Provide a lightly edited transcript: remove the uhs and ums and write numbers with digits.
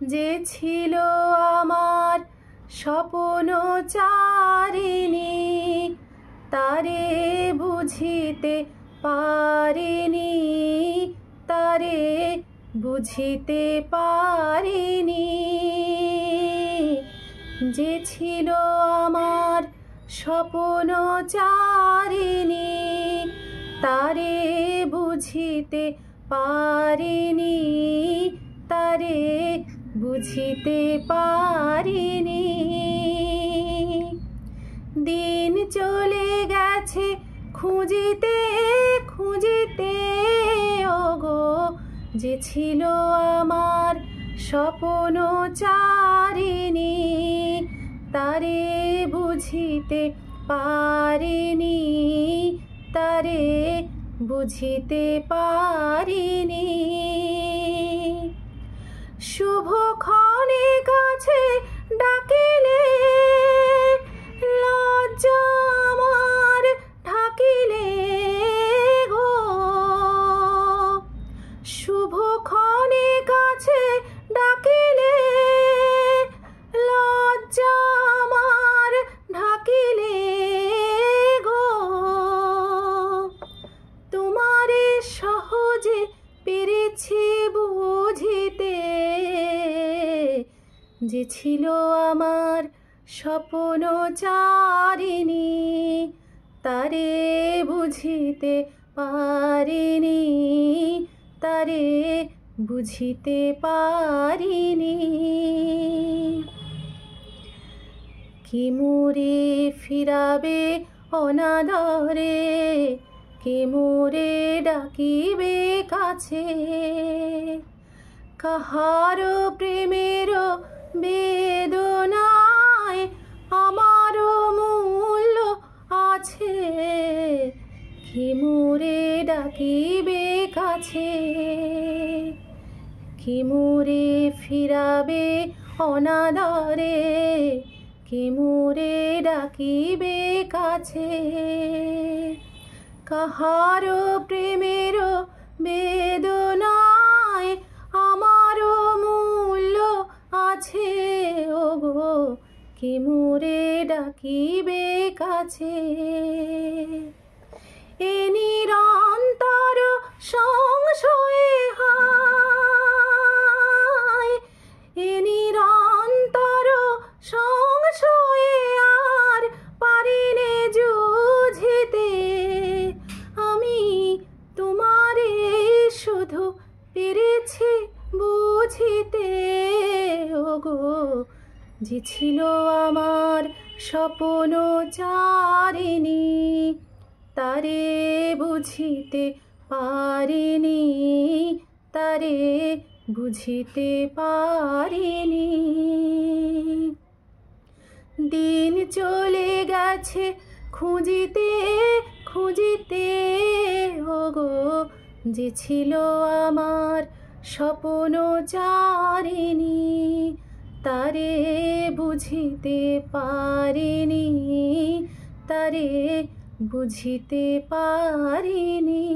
যে ছিল আমার স্বপ্নচারিণী, তারে বুঝিতে পারিনি, তারে বুঝিতে পারিনি। যে ছিল আমার স্বপ্নচারিণী, তারে বুঝিতে পারিনি, তারে বুঝিতে পারিনি। দিন চলে গেছে খুঁজিতে খুঁজিতে, ওগো যে ছিল আমার স্বপ্নচারিণী, তারে বুঝিতে পারিনি, তারে বুঝিতে পারিনি। শুভক্ষণে কাছে ডাকিলে লজ্জা আমার ঢাকিলে গো। শুভক্ষণে কাছে ডাকিলে লজ্জা আমার ঢাকিলে গো। তোমারে সহজে পেরেছি বুঝিতে, যে ছিল আমার স্বপ্নচারিণী, তারে বুঝিতে পারিনি, তারে বুঝিতে পারিনি। কি মোরে ফিরাবে অনাদরে, কে মোরে ডাকিবে কাছে। কাহারো প্রেমের বেদনায় আমারও মূল্য আছে, কে মোরে ডাকিবে কাছে। কে মোরে ফিরাবে অনাদরে, কে মোরে ডাকিবে কাছে। কাহারো প্রেমের বেদনায় আমারও মূল্য আছে, ওগো কে মোরে ডাকিবে কাছে। এ নিরন্তর সংশয়ে হায়, এ নিরন্তর সংশয়ে আর পারিনে যুঝিতে। আমি তোমারে শুধু পেরেছি বুঝিতে, ওগো যে ছিল আমার স্বপ্নচারিণী, তারে বুঝিতে পারিনি, তারে বুঝিতে পারিনি। দিন চলে গেছে খুঁজিতে খুঁজিতে, ওগো যে ছিল আমার স্বপ্নচারিণী, তারে বুঝিতে পারিনি, তারে বুঝিতে পারিনি।